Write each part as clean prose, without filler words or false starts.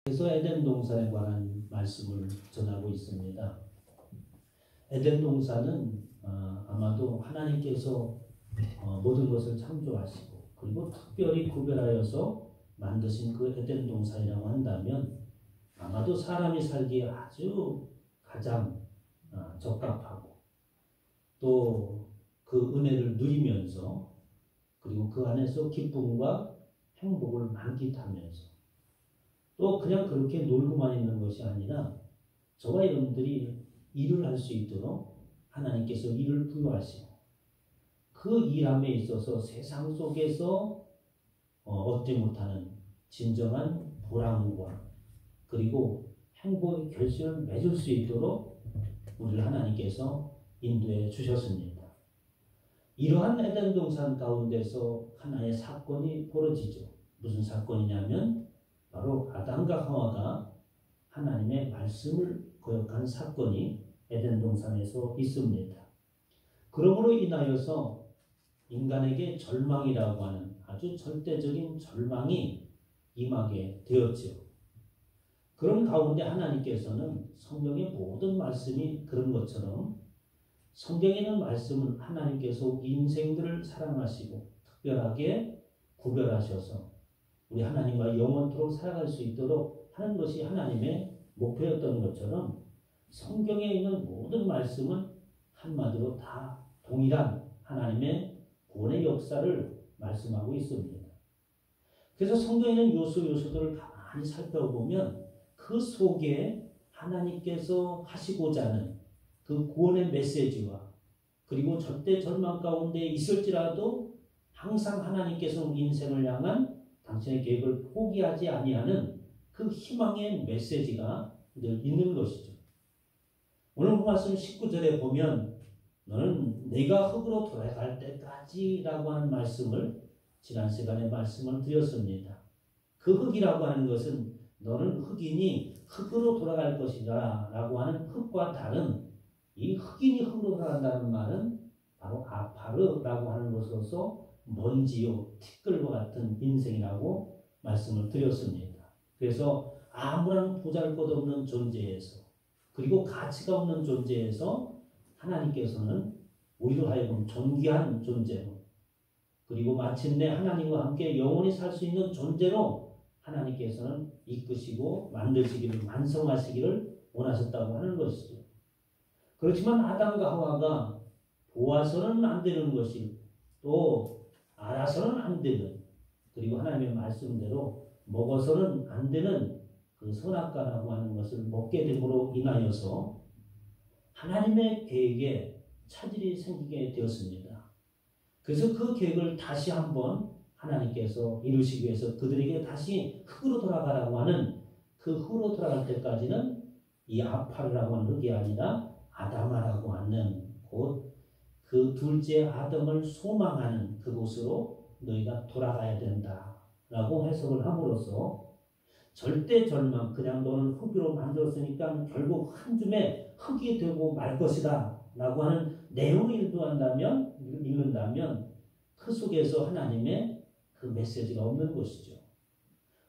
그래서 에덴 동산에 관한 말씀을 전하고 있습니다. 에덴 동산은 아마도 하나님께서 모든 것을 창조하시고 그리고 특별히 구별하여서 만드신 그 에덴 동산이라고 한다면 아마도 사람이 살기에 아주 가장 적합하고 또 그 은혜를 누리면서 그리고 그 안에서 기쁨과 행복을 만끽하면서 또 그냥 그렇게 놀고만 있는 것이 아니라 저와 여러분들이 일을 할 수 있도록 하나님께서 일을 부여하시고 그 일함에 있어서 세상 속에서 얻지 못하는 진정한 보람과 그리고 행복의 결실을 맺을 수 있도록 우리를 하나님께서 인도해 주셨습니다. 이러한 에덴 동산 가운데서 하나의 사건이 벌어지죠. 무슨 사건이냐면 바로 아담과 하와가 하나님의 말씀을 거역한 사건이 에덴 동산에서 있습니다. 그러므로 인하여서 인간에게 절망이라고 하는 아주 절대적인 절망이 임하게 되었죠. 그런 가운데 하나님께서는 성경의 모든 말씀이 그런 것처럼 성경에 있는 말씀은 하나님께서 인생들을 사랑하시고 특별하게 구별하셔서 우리 하나님과 영원토록 살아갈 수 있도록 하는 것이 하나님의 목표였던 것처럼 성경에 있는 모든 말씀은 한마디로 다 동일한 하나님의 구원의 역사를 말씀하고 있습니다. 그래서 성경에 있는 요소들을 가만히 살펴보면 그 속에 하나님께서 하시고자 하는 그 구원의 메시지와 그리고 절대 절망 가운데 있을지라도 항상 하나님께서 인생을 향한 당신의 계획을 포기하지 아니하는 그 희망의 메시지가 늘 있는 것이죠. 오늘 말씀 19절에 보면 너는 내가 흙으로 돌아갈 때까지 라고 하는 말씀을 지난 시간에 말씀을 드렸습니다. 그 흙이라고 하는 것은 너는 흙이니 흙으로 돌아갈 것이다 라고 하는 흙과 다른 이 흙인이 흙으로 돌아간다는 말은 바로 아파르라고 하는 것으로서 먼지요 티끌과 같은 인생이라고 말씀을 드렸습니다. 그래서 아무런 보잘것없는 존재에서 그리고 가치가 없는 존재에서 하나님께서는 우리로 하여금 존귀한 존재로 그리고 마침내 하나님과 함께 영원히 살 수 있는 존재로 하나님께서는 이끄시고 만드시기를 완성하시기를 원하셨다고 하는 것이죠. 그렇지만 아담과 하와가 보아서는 안 되는 것이 또 알아서는 안 되는 그리고 하나님의 말씀대로 먹어서는 안 되는 그 선악과라고 하는 것을 먹게 됨으로 인하여서 하나님의 계획에 차질이 생기게 되었습니다. 그래서 그 계획을 다시 한번 하나님께서 이루시기 위해서 그들에게 다시 흙으로 돌아가라고 하는 그 흙으로 돌아갈 때까지는 이 아파르라고 하는 흙이 아니라 아담아라고 하는 곧 그 둘째 아담을 소망하는 그곳으로 너희가 돌아가야 된다라고 해석을 함으로써 절대 절망 그냥 너는 흙으로 만들었으니까 결국 한 줌에 흙이 되고 말 것이다 라고 하는 내용을 읽는다면 그 속에서 하나님의 그 메시지가 없는 것이죠.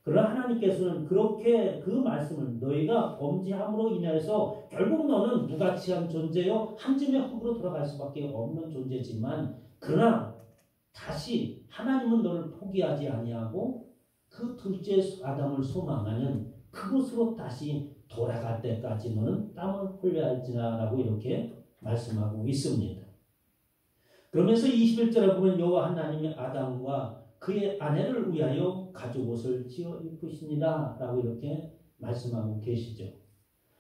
그러나 하나님께서는 그렇게 그 말씀을 너희가 범죄함으로 인해서 결국 너는 무가치한 존재요 한 줌의 흙으로 돌아갈 수밖에 없는 존재지만 그러나 다시 하나님은 너를 포기하지 아니하고 그 둘째 아담을 소망하는 그곳으로 다시 돌아갈 때까지 너는 땀을 흘려야 할지라라고 이렇게 말씀하고 있습니다. 그러면서 21절에 보면 여호와 하나님이 아담과 그의 아내를 위하여 가죽옷을 지어 입으시니라 라고 이렇게 말씀하고 계시죠.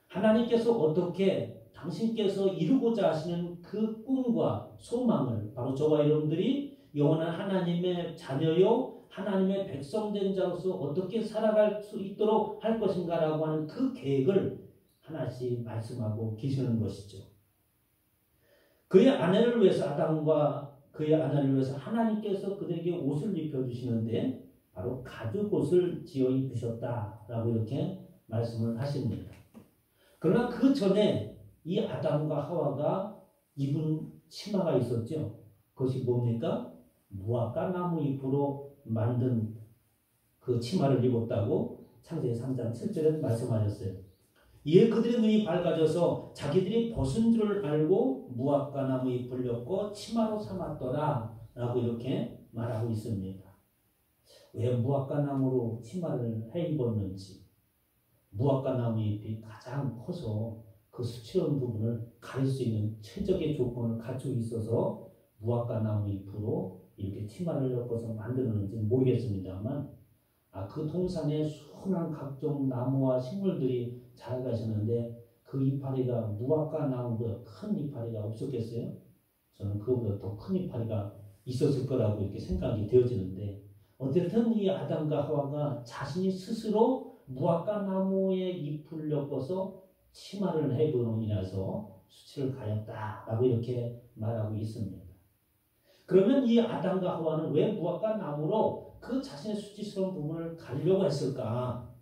하나님께서 어떻게 당신께서 이루고자 하시는 그 꿈과 소망을 바로 저와 여러분들이 영원한 하나님의 자녀요 하나님의 백성된 자로서 어떻게 살아갈 수 있도록 할 것인가 라고 하는 그 계획을 하나씩 말씀하고 계시는 것이죠. 그의 아내를 위해서 아담과 그의 아내를 위해서 하나님께서 그들에게 옷을 입혀주시는데 바로 가죽옷을 지어 입으셨다라고 이렇게 말씀을 하십니다. 그러나 그 전에 이 아담과 하와가 입은 치마가 있었죠. 그것이 뭡니까? 무화과 나무 잎으로 만든 그 치마를 입었다고 창세기 3장 7절에 말씀하셨어요. 이에 그들의 눈이 밝아져서 자기들이 벗은 줄을 알고 무화과 나무 잎을 엮고 치마로 삼았더라 라고 이렇게 말하고 있습니다. 왜 무화과 나무로 치마를 해 입었는지, 무화과 나무 잎이 가장 커서 그 수치로운 부분을 가릴 수 있는 최적의 조건을 갖추고 있어서 무화과 나무 잎으로 이렇게 치마를 엮어서 만들었는지는 모르겠습니다만, 그 동산에 수많은 각종 나무와 식물들이 자라가셨는데 그 이파리가 무화과 나무보다 큰 이파리가 없었겠어요? 저는 그거보다 더 큰 이파리가 있었을 거라고 이렇게 생각이 되어지는데, 어쨌든 이 아담과 하와가 자신이 스스로 무화과 나무의 잎을 엮어서 치마를 해보로 인해서 수치를 가렸다라고 이렇게 말하고 있습니다. 그러면 이 아담과 하와는 왜 무화과 나무로 그 자신의 수치스러운 부분을 가리려고 했을까?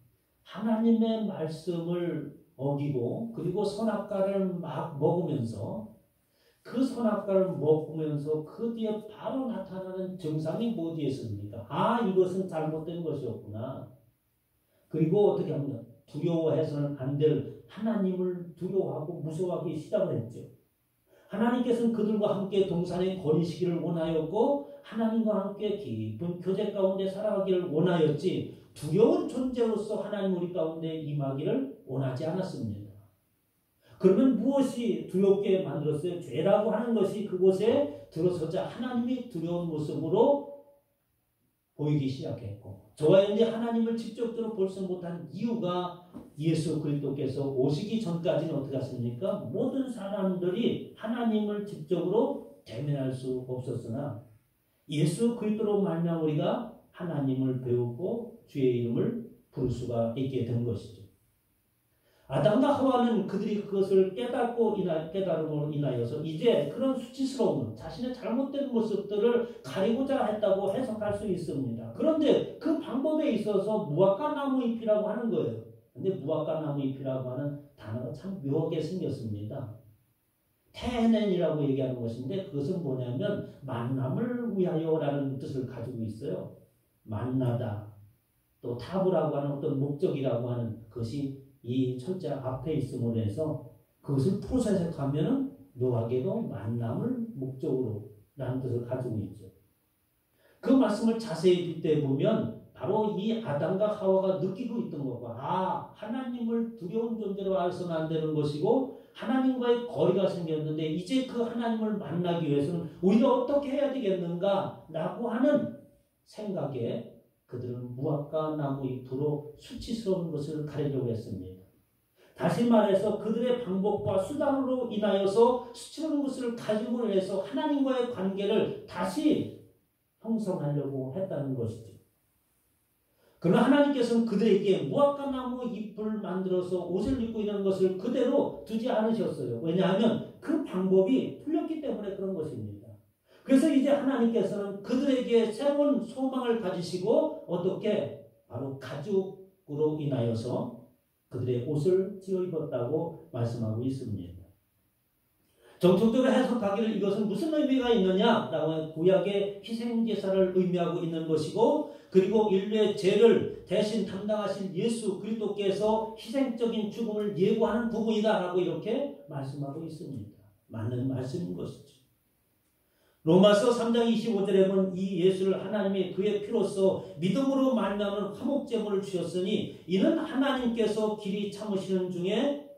하나님의 말씀을 어기고 그리고 선악과를 막 먹으면서 그 선악과를 먹으면서 그 뒤에 바로 나타나는 증상이 뭐였습니까? 이것은 잘못된 것이었구나. 그리고 어떻게 합니까? 두려워해서는 안 될 하나님을 두려워하고 무서워하기 시작을 했죠. 하나님께서는 그들과 함께 동산에 거니시기를 원하였고 하나님과 함께 깊은 교제 가운데 살아가기를 원하였지 두려운 존재로서 하나님 우리 가운데 임하기를 원하지 않았습니다. 그러면 무엇이 두렵게 만들었어요? 죄라고 하는 것이 그곳에 들어서자 하나님이 두려운 모습으로 보이기 시작했고, 저와 현재 하나님을 직접적으로 볼 수 못한 이유가 예수 그리스도께서 오시기 전까지는 어떻게 하십니까? 모든 사람들이 하나님을 직접으로 대면할 수 없었으나 예수 그리스도로 말미암아 우리가 하나님을 배우고 주의 이름을 부를 수가 있게 된 것이죠. 아담과 하와는 그들이 그것을 깨달음으로 인하여서 이제 그런 수치스러운 자신의 잘못된 모습들을 가리고자 했다고 해석할 수 있습니다. 그런데 그 방법에 있어서 무화과 나무 잎이라고 하는 거예요. 근데 무화과 나무 잎이라고 하는 단어가 참 묘하게 생겼습니다. 테넨이라고 얘기하는 것인데 그것은 뭐냐면 만남을 위하여라는 뜻을 가지고 있어요. 만나다. 또 타브라고 하는 어떤 목적이라고 하는 것이 이 철자 앞에 있음으로 해서 그것을 풀어서 해석하면 묘하게도 만남을 목적으로 라는 뜻을 가지고 있죠. 그 말씀을 자세히 빗대보면 바로 이 아담과 하와가 느끼고 있던 것과 하나님을 두려운 존재로 알아서는 안 되는 것이고 하나님과의 거리가 생겼는데 이제 그 하나님을 만나기 위해서는 우리가 어떻게 해야 되겠는가 라고 하는 생각에 그들은 무화과 나무 잎으로 수치스러운 것을 가리려고 했습니다. 다시 말해서 그들의 방법과 수단으로 인하여서 수치스러운 것을 가지고 해서 하나님과의 관계를 다시 형성하려고 했다는 것이죠. 그러나 하나님께서는 그들에게 무화과 나무 잎을 만들어서 옷을 입고 있는 것을 그대로 두지 않으셨어요. 왜냐하면 그 방법이 풀렸기 때문에 그런 것입니다. 그래서 이제 하나님께서는 그들에게 새로운 소망을 가지시고 어떻게 바로 가죽으로 인하여서 그들의 옷을 지어 입었다고 말씀하고 있습니다. 정통적으로 해석하기를 이것은 무슨 의미가 있느냐라고 구약의 희생제사를 의미하고 있는 것이고 그리고 인류의 죄를 대신 담당하신 예수 그리스도께서 희생적인 죽음을 예고하는 부분이다라고 이렇게 말씀하고 있습니다. 맞는 말씀인 것이죠. 로마서 3장 25절에 보면 이 예수를 하나님이 그의 피로써 믿음으로 말미암은 화목제물을 주셨으니 이는 하나님께서 길이 참으시는 중에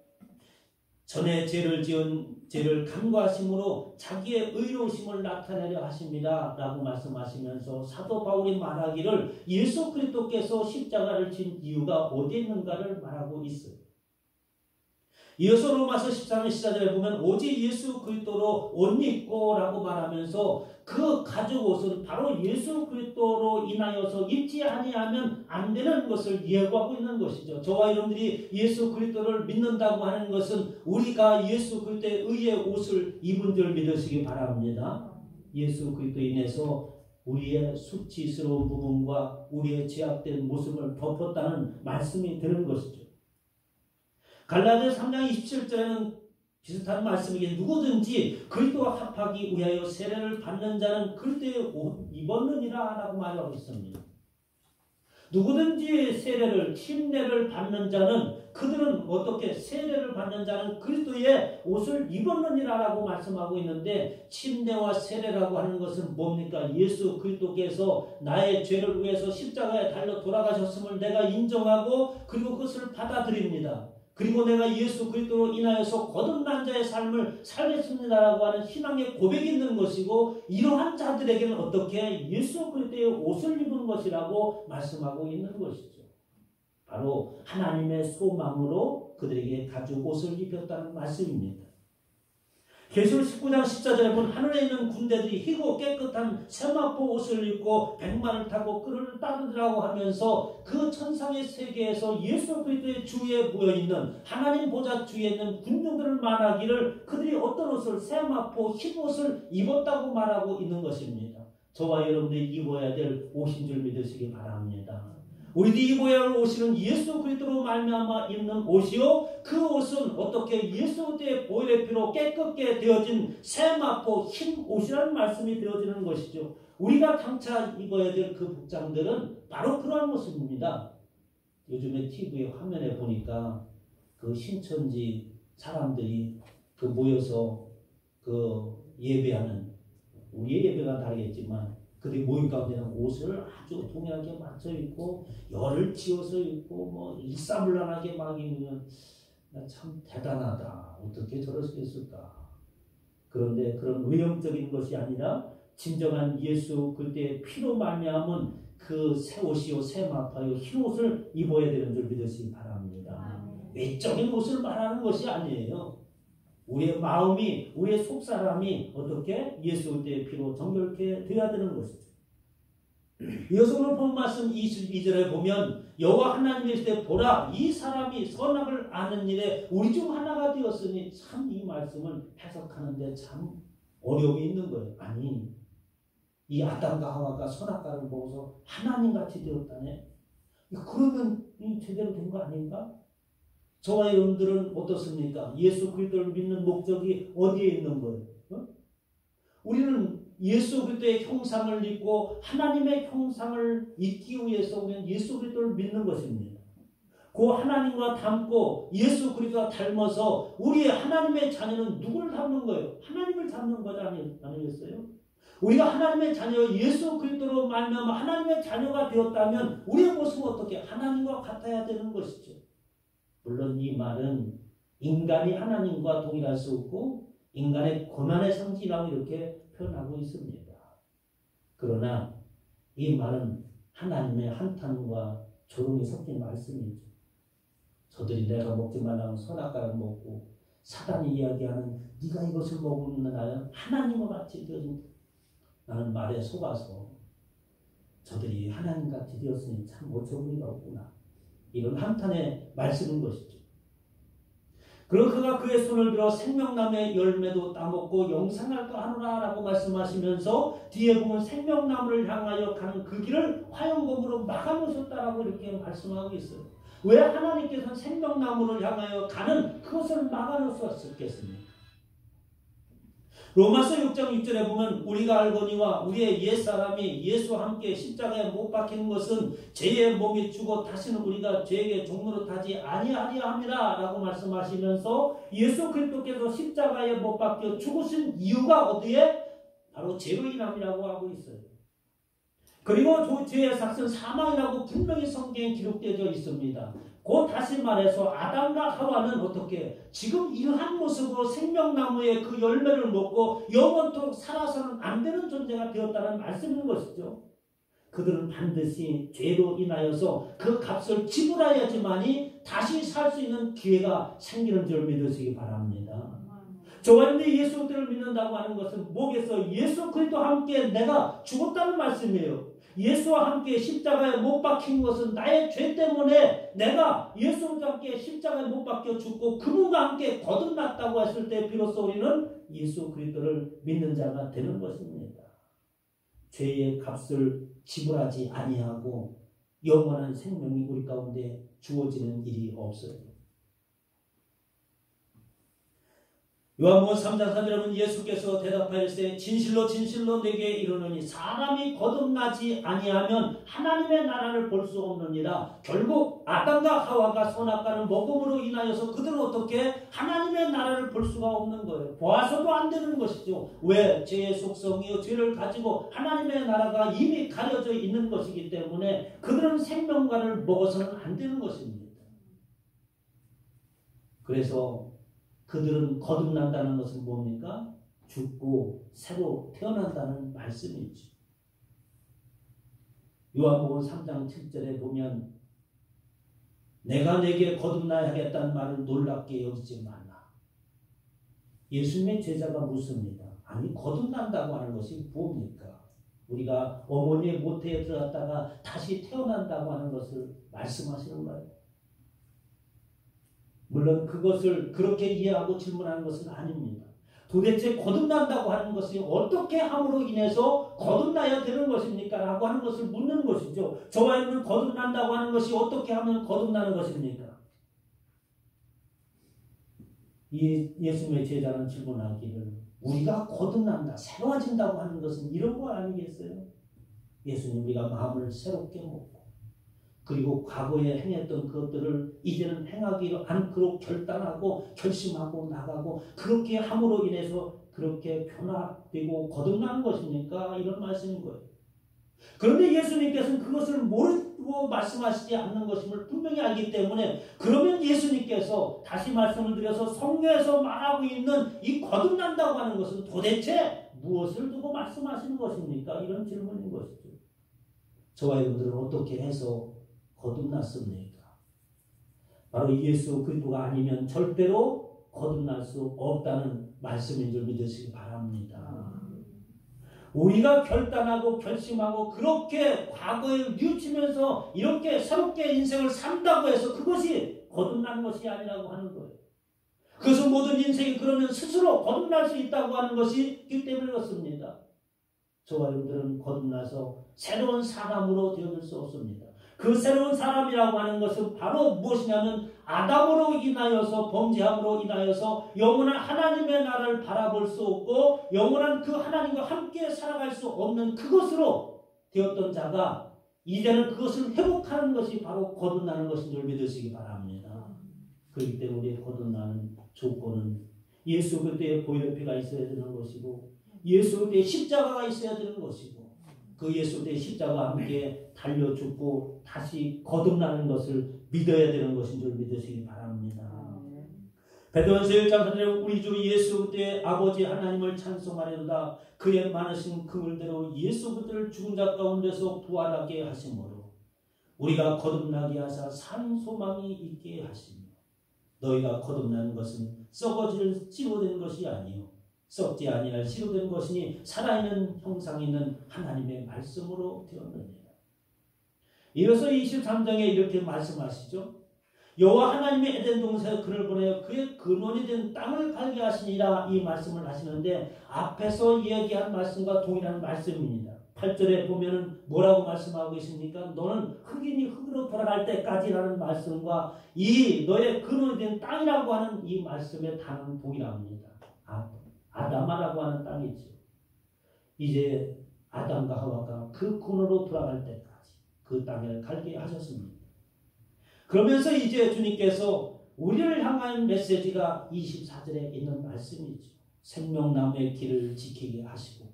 전에 죄를 지은 죄를 간과하심으로 자기의 의로우심을 나타내려 하십니다. 라고 말씀하시면서 사도 바울이 말하기를 예수 그리스도께서 십자가를 진 이유가 어디에 있는가를 말하고 있어요. 이어서 로마서 13장 14절에 보면 오직 예수 그리스도로 옷 입고 라고 말하면서 그 가죽 옷은 바로 예수 그리스도로 인하여서 입지 아니하면 안 되는 것을 예고하고 있는 것이죠. 저와 여러분들이 예수 그리스도를 믿는다고 하는 것은 우리가 예수 그리스도의 의의 옷을 입은 줄 믿으시기 바랍니다. 예수 그리스도로 인해서 우리의 수치스러운 부분과 우리의 죄악된 모습을 덮었다는 말씀이 되는 것이죠. 갈라디아 3장 27절에는 비슷한 말씀이기에 누구든지 그리스도와 합하기 위하여 세례를 받는 자는 그리스도의 옷 입었느니라 라고 말하고 있습니다. 누구든지 세례를 침례를 받는 자는 그들은 어떻게 세례를 받는 자는 그리스도의 옷을 입었느니라라고 말씀하고 있는데 침례와 세례라고 하는 것은 뭡니까? 예수 그리스도께서 나의 죄를 위해서 십자가에 달려 돌아가셨음을 내가 인정하고 그리고 그것을 받아들입니다. 그리고 내가 예수 그리스도로 인하여서 거듭난 자의 삶을 살겠습니다라고 하는 신앙의 고백이 있는 것이고 이러한 자들에게는 어떻게 예수 그리스도의 옷을 입은 것이라고 말씀하고 있는 것이죠. 바로 하나님의 소망으로 그들에게 가죽 옷을 입혔다는 말씀입니다. 계시록 19장 14절에 보면 하늘에 있는 군대들이 희고 깨끗한 세마포 옷을 입고 백마를 타고 끈을 따르라고 하면서 그 천상의 세계에서 예수 그리스도의 주위에 모여있는 하나님 보좌 주위에 있는 군중들을 말하기를 그들이 어떤 옷을 세마포 흰 옷을 입었다고 말하고 있는 것입니다. 저와 여러분들이 입어야 될 옷인 줄 믿으시기 바랍니다. 우리들이 입어야 할 옷은 예수 그리스도로 말미암아 입는 옷이요 그 옷은 어떻게 예수 그리스도의 보혈의 피로 깨끗게 되어진 세마포 흰 옷이라는 말씀이 되어지는 것이죠. 우리가 장차 입어야 될 그 복장들은 바로 그러한 모습입니다. 요즘에 TV 화면에 보니까 그 신천지 사람들이 그 모여서 그 예배하는 우리의 예배가 다르겠지만 그들이 모임 가운데는 옷을 아주 동일하게 맞춰 입고 열을 지어서 입고 뭐 일사불란하게 막 입으면 참 대단하다. 어떻게 저럴 수 있을까? 그런데 그런 외형적인 것이 아니라 진정한 예수 그때의 피로 말미암은 그 새 옷이요 새 마파요 흰 옷을 입어야 되는 줄 믿으시기 바랍니다. 외적인 옷을 말하는 것이 아니에요. 우리의 마음이 우리의 속사람이 어떻게 예수 그리스도의 피로 정결케 되어야 되는 것이죠. 이어서 오늘 본 말씀 22절에 보면 여호와 하나님의 시대 보라 이 사람이 선악을 아는 일에 우리 중 하나가 되었으니 참 이 말씀을 해석하는데 참 어려움이 있는 거예요. 아니 이 아담과 하와가 선악과를 보고서 하나님같이 되었다네. 그러면 제대로 된 거 아닌가? 저와 여러분들은 어떻습니까? 예수 그리스도를 믿는 목적이 어디에 있는 거예요? 우리는 예수 그리스도의 형상을 입고 하나님의 형상을 입기 위해서 우리는 예수 그리스도를 믿는 것입니다. 그 하나님과 닮고 예수 그리스도와 닮아서 우리의 하나님의 자녀는 누구를 닮는 거예요? 하나님을 닮는 거지 아니겠어요? 우리가 하나님의 자녀 예수 그리스도로 말미암아 하나님의 자녀가 되었다면 우리의 모습은 어떻게 하나님과 같아야 되는 것이죠. 물론 이 말은 인간이 하나님과 동일할 수 없고 인간의 고난의 상징이라고 이렇게 표현하고 있습니다. 그러나 이 말은 하나님의 한탄과 조롱이 섞인 말씀이죠. 저들이 내가 먹지 말라는 선악과를 먹고 사단이 이야기하는 네가 이것을 먹으면 나는 하나님과 같이 되어진 나는 말에 속아서 저들이 하나님같이 되었으니 참 어처구니가 없구나. 이런 한탄의 말씀인 것이죠. 그리고 그가 그의 손을 들어 생명나무의 열매도 따먹고 영생할까 하노라 라고 말씀하시면서 뒤에 보면 생명나무를 향하여 가는 그 길을 화용검으로 막아놓으셨다라고 이렇게 말씀하고 있어요. 왜 하나님께서는 생명나무를 향하여 가는 그것을 막아놓으셨겠습니까? 로마서 6장 6절에 보면 우리가 알거니와 우리의 옛사람이 예수와 함께 십자가에 못 박히는 것은 죄의 몸이 죽어 다시는 우리가 죄의 종로로 타지 아니하리라 함이라 라고 말씀하시면서 예수 그리스도께서 십자가에 못 박혀 죽으신 이유가 어디에? 바로 죄로 인함이라고 하고 있어요. 그리고 죄의 삭은 사망이라고 분명히 성경에 기록되어 있습니다. 곧 다시 말해서 아담과 하와는 어떻게 지금 이러한 모습으로 생명나무의 그 열매를 먹고 영원토록 살아서는 안 되는 존재가 되었다는 말씀인 것이죠. 그들은 반드시 죄로 인하여서 그 값을 지불해야지만이 다시 살 수 있는 기회가 생기는 줄 믿으시기 바랍니다. 저와 여러분들이 예수 그리스도를 믿는다고 하는 것은 뭐겠어요? 예수 그리스도와 함께 내가 죽었다는 말씀이에요. 예수와 함께 십자가에 못 박힌 것은 나의 죄 때문에 내가 예수와 함께 십자가에 못 박혀 죽고 그분과 함께 거듭났다고 했을 때 비로소 우리는 예수 그리스도를 믿는 자가 되는 것입니다. 죄의 값을 지불하지 아니하고 영원한 생명이 우리 가운데 주어지는 일이 없어요. 요한복음 3장 3절에 예수께서 대답하였으되 진실로 진실로 내게 이르노니 사람이 거듭나지 아니하면 하나님의 나라를 볼 수 없느니라. 결국 아담과 하와가 선악과를 먹음으로 인하여서 그들은 어떻게 하나님의 나라를 볼 수가 없는 거예요. 보아서도 안 되는 것이죠. 왜? 죄의 속성이요 죄를 가지고 하나님의 나라가 이미 가려져 있는 것이기 때문에 그들은 생명과를 먹어서는 안 되는 것입니다. 그래서 그들은 거듭난다는 것은 뭡니까? 죽고 새로 태어난다는 말씀이죠. 요한복음 3장 7절에 보면 내가 내게 거듭나야 하겠다는 말을 놀랍게 여기지 말라. 예수님의 제자가 묻습니다. 아니 거듭난다고 하는 것이 뭡니까? 우리가 어머니의 모태에 들어갔다가 다시 태어난다고 하는 것을 말씀하시는 거예요. 물론 그것을 그렇게 이해하고 질문하는 것은 아닙니다. 도대체 거듭난다고 하는 것이 어떻게 함으로 인해서 거듭나야 되는 것입니까? 라고 하는 것을 묻는 것이죠. 저와 여러분은 거듭난다고 하는 것이 어떻게 하면 거듭나는 것입니까? 예수님의 제자는 질문하기를 우리가 거듭난다, 새로워진다고 하는 것은 이런 거 아니겠어요? 예수님 우리가 마음을 새롭게 먹고 그리고 과거에 행했던 것들을 이제는 행하기 않도록 결단하고 결심하고 나가고 그렇게 함으로 인해서 그렇게 변화되고 거듭나는 것입니까? 이런 말씀인 거예요. 그런데 예수님께서는 그것을 모르고 말씀하시지 않는 것임을 분명히 알기 때문에 그러면 예수님께서 다시 말씀을 드려서 성경에서 말하고 있는 이 거듭난다고 하는 것은 도대체 무엇을 두고 말씀하시는 것입니까? 이런 질문인 것이죠. 저와 여러분들은 어떻게 해서 거듭났습니까? 바로 예수 그리스도가 아니면 절대로 거듭날 수 없다는 말씀인 줄 믿으시기 바랍니다. 우리가 결단하고 결심하고 그렇게 과거에 뉘우치면서 이렇게 새롭게 인생을 산다고 해서 그것이 거듭난 것이 아니라고 하는 거예요. 그것은 모든 인생이 그러면 스스로 거듭날 수 있다고 하는 것이 있기 때문에 그렇습니다. 저와 여러분들은 거듭나서 새로운 사람으로 되어질 수 없습니다. 그 새로운 사람이라고 하는 것은 바로 무엇이냐면 아담으로 인하여서 범죄함으로 인하여서 영원한 하나님의 나라를 바라볼 수 없고 영원한 그 하나님과 함께 살아갈 수 없는 그것으로 되었던 자가 이제는 그것을 회복하는 것이 바로 거듭나는 것인 줄 믿으시기 바랍니다. 그렇기 때문에 거듭나는 조건은 예수 그리스도의 보혈의 피가 있어야 되는 것이고 예수 그리스도의 십자가가 있어야 되는 것이고 그 예수 그리스도의 십자가와 함께 달려 죽고 다시 거듭나는 것을 믿어야 되는 것인 줄 믿으시기 바랍니다. 베드로전서 1장 3절에 우리 주 예수 그리스도의 아버지 하나님을 찬송하려다 그의 많으신 긍휼대로 예수 그리스도를 죽은 자 가운데서 부활하게 하심으로 우리가 거듭나게 하사 산 소망이 있게 하시며 너희가 거듭나는 것은 썩어질 씨로된 것이 아니요 썩지 아니할 씨로된 것이니 살아있는 형상 있는 하나님의 말씀으로 되었느니라. 이어서 23장에 이렇게 말씀하시죠. 여호와 하나님의 에덴 동산에 그를 보내어 그의 근원이 된 땅을 갈게 하시니라 이 말씀을 하시는데 앞에서 이야기한 말씀과 동일한 말씀입니다. 8절에 보면은 뭐라고 말씀하고 계십니까? 너는 흙이니 흙으로 돌아갈 때까지라는 말씀과 이 너의 근원이 된 땅이라고 하는 이 말씀의 단어는 동일합니다. 아담아라고 하는 땅이죠. 이제 아담과 하와가 그 근원으로 돌아갈 때까지 그 땅을 갈게 하셨습니다. 그러면서 이제 주님께서 우리를 향한 메시지가 24절에 있는 말씀이죠. 생명나무의 길을 지키게 하시고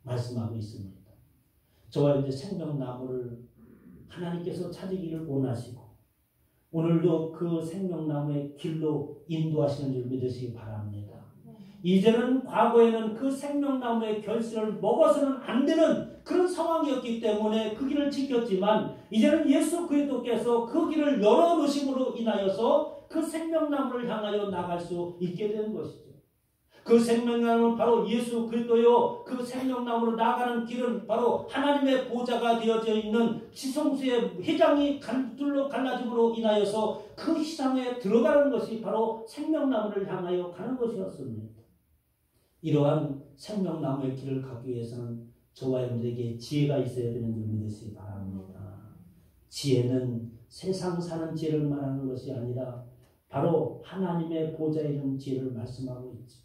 말씀하고 있습니다. 저와 이제 생명나무를 하나님께서 찾으기를 원하시고 오늘도 그 생명나무의 길로 인도하시는 줄 믿으시기 바랍니다. 이제는 과거에는 그 생명나무의 결실을 먹어서는 안 되는 그런 상황이었기 때문에 그 길을 지켰지만 이제는 예수 그리스도께서 그 길을 열어놓으심으로 인하여서 그 생명나무를 향하여 나갈 수 있게 되는 것이죠. 그 생명나무는 바로 예수 그리스도요. 그 생명나무로 나가는 길은 바로 하나님의 보좌가 되어져 있는 지성소의 회장이 둘로 갈라짐으로 인하여서 그 시상에 들어가는 것이 바로 생명나무를 향하여 가는 것이었습니다. 이러한 생명나무의 길을 가기 위해서는 저와 여러분들에게 지혜가 있어야 되는 줄 믿으시기 바랍니다. 지혜는 세상 사는 지혜를 말하는 것이 아니라 바로 하나님의 보좌에 이른 지혜를 말씀하고 있죠.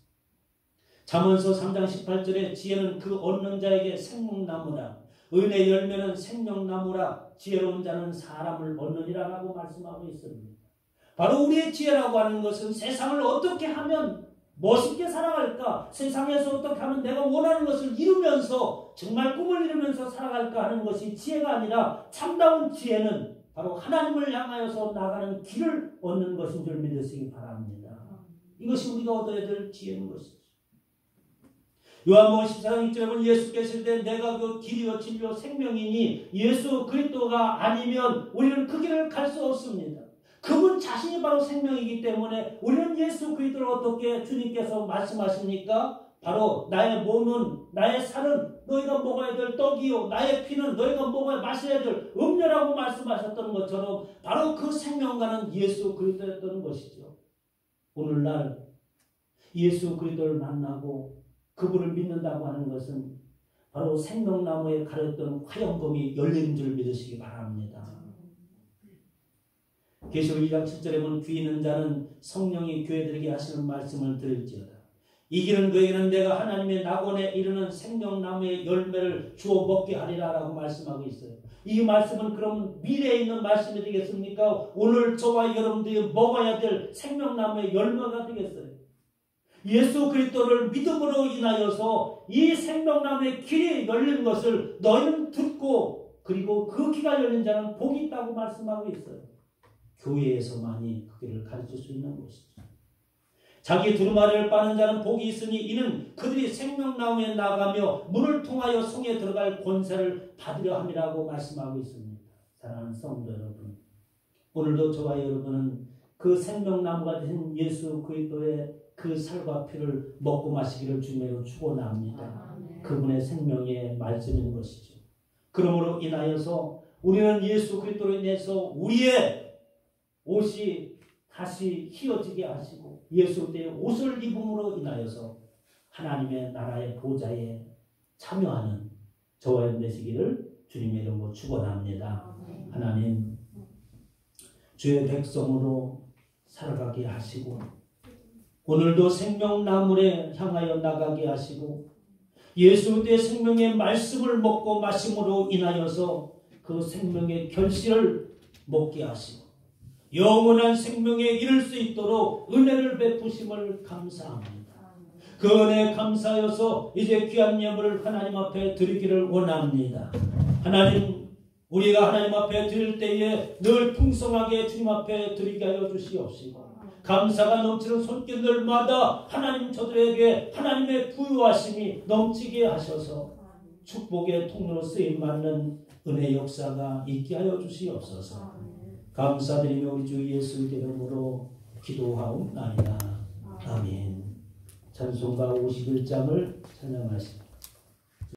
잠언서 3장 18절에 지혜는 그 얻는 자에게 생명나무라, 의인의 열매는 생명나무라, 지혜로운 자는 사람을 얻느니라 라고 말씀하고 있습니다. 바로 우리의 지혜라고 하는 것은 세상을 어떻게 하면 멋있게 살아갈까, 세상에서 어떻게 하면 내가 원하는 것을 이루면서 정말 꿈을 이루면서 살아갈까 하는 것이 지혜가 아니라, 참다운 지혜는 바로 하나님을 향하여서 나가는 길을 얻는 것인 줄 믿으시기 바랍니다. 이것이 우리가 얻어야 될 지혜인 것이죠. 요한복음 14장 1절에 보면 예수께서 이르되 내가 그 길이요 진리요 생명이니 예수 그리스도가 아니면 우리는 그 길을 갈 수 없습니다. 그분 자신이 바로 생명이기 때문에 우리는 예수 그리스도를 어떻게 주님께서 말씀하십니까? 바로 나의 몸은, 나의 살은 너희가 먹어야 될 떡이요, 나의 피는 너희가 마셔야 될 음료라고 말씀하셨던 것처럼 바로 그 생명과는 예수 그리스도였던 것이죠. 오늘날 예수 그리스도를 만나고 그분을 믿는다고 하는 것은 바로 생명나무에 가렸던 화염검이 열린 줄 믿으시기 바랍니다. 계시록 2장 7절에 보면 귀 있는 자는 성령이 교회들에게 하시는 말씀을 들을지어다. 이기는 그에게는 내가 하나님의 낙원에 이르는 생명나무의 열매를 주어 먹게 하리라 라고 말씀하고 있어요. 이 말씀은 그럼 미래에 있는 말씀이 되겠습니까? 오늘 저와 여러분들이 먹어야 될 생명나무의 열매가 되겠어요. 예수 그리스도를 믿음으로 인하여서 이 생명나무의 길이 열린 것을 너희는 듣고, 그리고 그 길이 열린 자는 복이 있다고 말씀하고 있어요. 교회에서만이 그 길을 가르칠 수 있는 것이죠. 자기 두루마리를 빠는 자는 복이 있으니 이는 그들이 생명나무에 나가며 물을 통하여 성에 들어갈 권세를 받으려 함이라고 말씀하고 있습니다. 사랑하는 성도 여러분, 오늘도 저와 여러분은 그 생명나무가 된 예수 그리스도의 그 살과 피를 먹고 마시기를 주님으로 축원합니다. 그분의 생명의 말씀인 것이죠. 그러므로 인하여서 우리는 예수 그리스도로 인해서 우리의 옷이 다시 휘어지게 하시고 예수의 옷을 입음으로 인하여서 하나님의 나라의 보좌에 참여하는 저와 여러분 되시기를 주님의 이름으로 축원합니다. 하나님, 주의 백성으로 살아가게 하시고 오늘도 생명나무에 향하여 나가게 하시고 예수의 생명의 말씀을 먹고 마심으로 인하여서 그 생명의 결실을 먹게 하시고 영원한 생명에 이를 수 있도록 은혜를 베푸심을 감사합니다. 그 은혜에 감사하여서 이제 귀한 예물을 하나님 앞에 드리기를 원합니다. 하나님, 우리가 하나님 앞에 드릴 때에 늘 풍성하게 주님 앞에 드리게 하여 주시옵시고 감사가 넘치는 손길들마다 하나님 저들에게 하나님의 부유하심이 넘치게 하셔서 축복의 통로로 쓰임받는 은혜 역사가 있게 하여 주시옵소서. 감사드리며 우리 주 예수 이름으로 기도하옵나이다. 아멘. 찬송가 51장을 찬양하십니다.